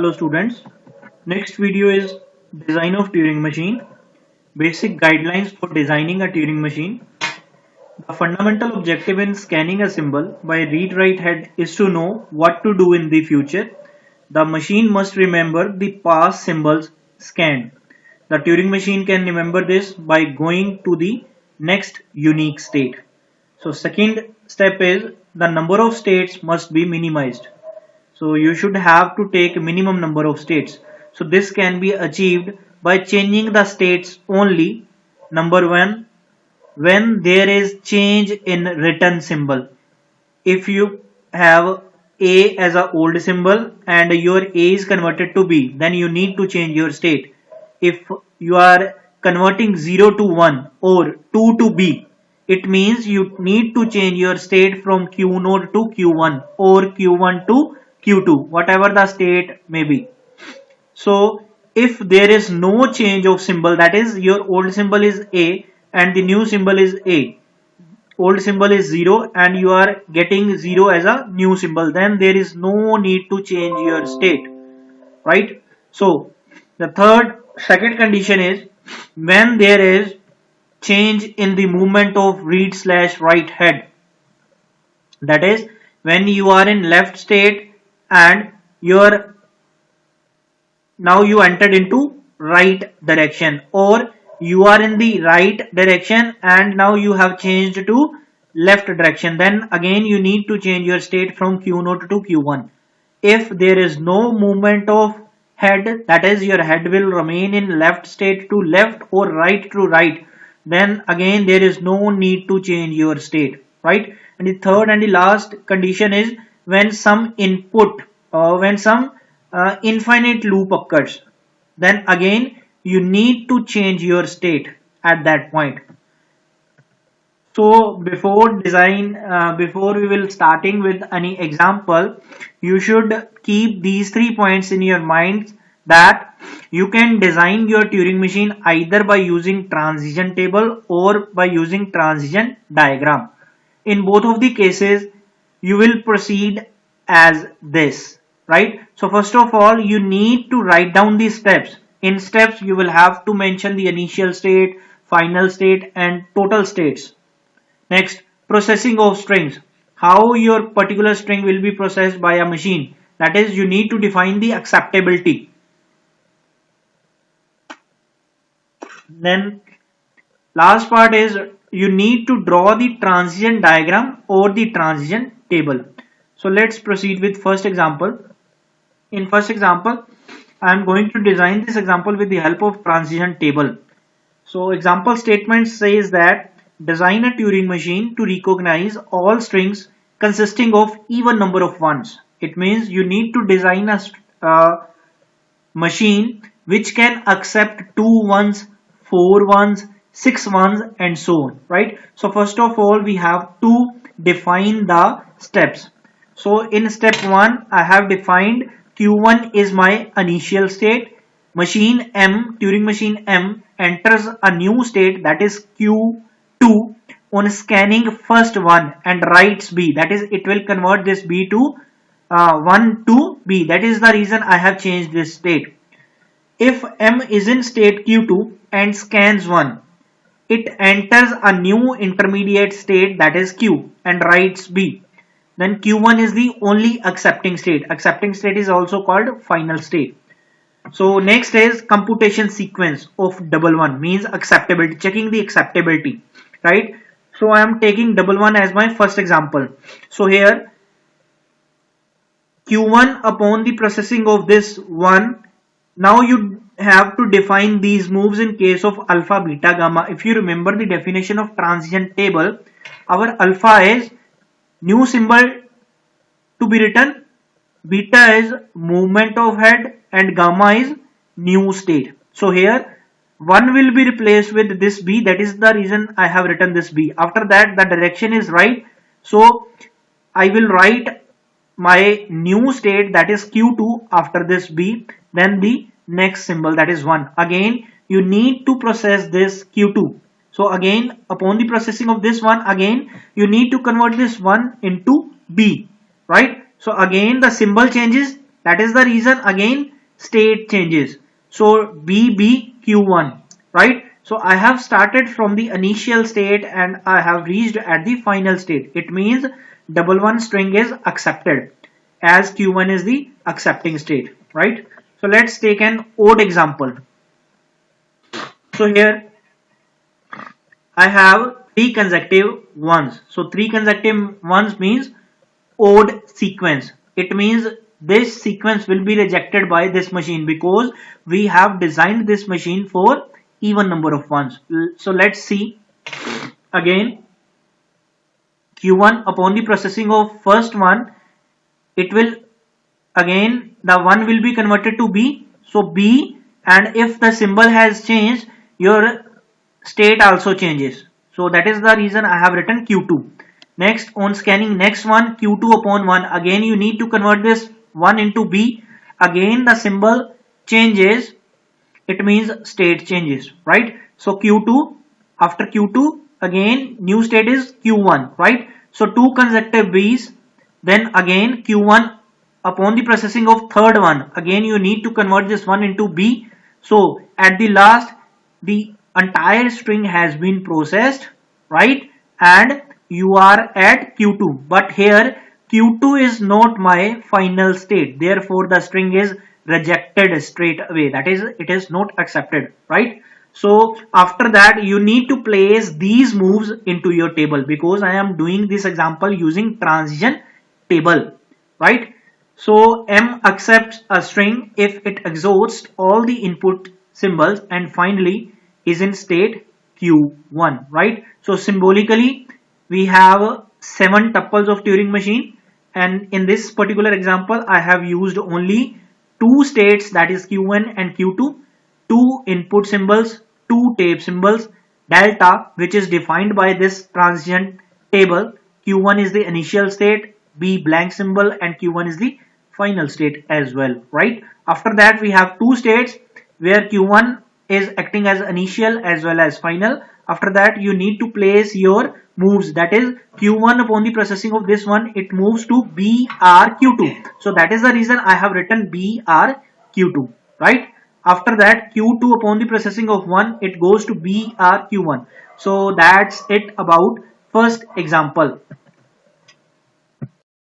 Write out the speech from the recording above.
Hello students, next video is design of Turing machine, basic guidelines for designing a Turing machine. The fundamental objective in scanning a symbol by read-write head is to know what to do in the future. The machine must remember the past symbols scanned. The Turing machine can remember this by going to the next unique state. So second step is the number of states must be minimized. So you should have to take minimum number of states. So this can be achieved by changing the states only. Number one, when there is change in return symbol. If you have A as a old symbol and your A is converted to B, then you need to change your state. If you are converting 0 to 1 or 2 to B, it means you need to change your state from Q0 to Q1 or Q1 to Q2, whatever the state may be. So if there is no change of symbol, that is your old symbol is A and the new symbol is A, old symbol is 0 and you are getting 0 as a new symbol, then there is no need to change your state, right? So the second condition is when there is change in the movement of read/write head, that is when you are in left state and now you entered into right direction, or you are in the right direction and now you have changed to left direction, then again you need to change your state from Q0 to Q1. If there is no movement of head, that is your head will remain in left state to left or right to right, then again there is no need to change your state, right? And the third and the last condition is when some input or when some infinite loop occurs, then again you need to change your state at that point. So before we will starting with any example, you should keep these 3 points in your mind, that you can design your Turing machine either by using transition table or by using transition diagram. In both of the cases, you will proceed as this, right? So first of all, you need to write down the steps. In steps, you will have to mention the initial state, final state and total states. Next, processing of strings. How your particular string will be processed by a machine. That is, you need to define the acceptability. Then last part is you need to draw the transition diagram or the transition table. So let's proceed with first example. In first example, I am going to design this example with the help of transition table. So example statement says that design a Turing machine to recognize all strings consisting of even number of ones. It means you need to design a machine which can accept 2 ones, 4 ones, 6 ones and so on, right? So first of all, we have to define the steps. So in step 1, I have defined Q1 is my initial state. Machine M, Turing machine M enters a new state, that is Q2, on scanning first one and writes B, that is it will convert this B to 1 to B. That is the reason I have changed this state. If M is in state Q2 and scans 1, it enters a new intermediate state, that is Q, and writes B. Then Q1 is the only accepting state. Accepting state is also called final state. So next is computation sequence of double one, means acceptability, checking the acceptability, right? So I am taking double one as my first example. So here Q1 upon the processing of this one, now you have to define these moves in case of alpha, beta, gamma. If you remember the definition of transition table, our alpha is new symbol to be written, beta is movement of head and gamma is new state. So here 1 will be replaced with this B, that is the reason I have written this B. After that the direction is right, so I will write my new state, that is Q2, after this B, then the next symbol, that is 1. Again you need to process this Q2. So again upon the processing of this one, again you need to convert this 1 into B, right? So again the symbol changes That is the reason again state changes. So BBQ1, right? So I have started from the initial state and I have reached at the final state. It means 11 string is accepted as Q1 is the accepting state, right? So let's take an odd example. So here I have three consecutive ones. So three consecutive ones means odd sequence. It means this sequence will be rejected by this machine because we have designed this machine for even number of ones. So let's see again. Q1 upon the processing of first one, it will again the 1 will be converted to B. So B, and if the symbol has changed, your state also changes. So that is the reason I have written Q2. Next, on scanning next one, Q2 upon 1, again you need to convert this 1 into B. Again the symbol changes, it means state changes, right? So Q2, after Q2 again new state is Q1, right? So two consecutive B's, then again Q1 upon the processing of third one, again you need to convert this one into B. So at the last the entire string has been processed, right? And you are at Q2, but here Q2 is not my final state, therefore the string is rejected straight away, that is it is not accepted, right? So after that you need to place these moves into your table because I am doing this example using transition table, right? So M accepts a string if it exhausts all the input symbols and finally is in state Q1, right? So symbolically we have 7 tuples of Turing machine, and in this particular example I have used only two states, that is Q1 and Q2, two input symbols, two tape symbols, delta which is defined by this transition table. Q1 is the initial state, B blank symbol, and Q1 is the final state as well, right? After that we have two states where Q1 is acting as initial as well as final. After that you need to place your moves, that is Q1 upon the processing of this one it moves to BRQ2. So that is the reason I have written BRQ2, right? After that Q2 upon the processing of 1 it goes to BRQ1. So that's it about first example.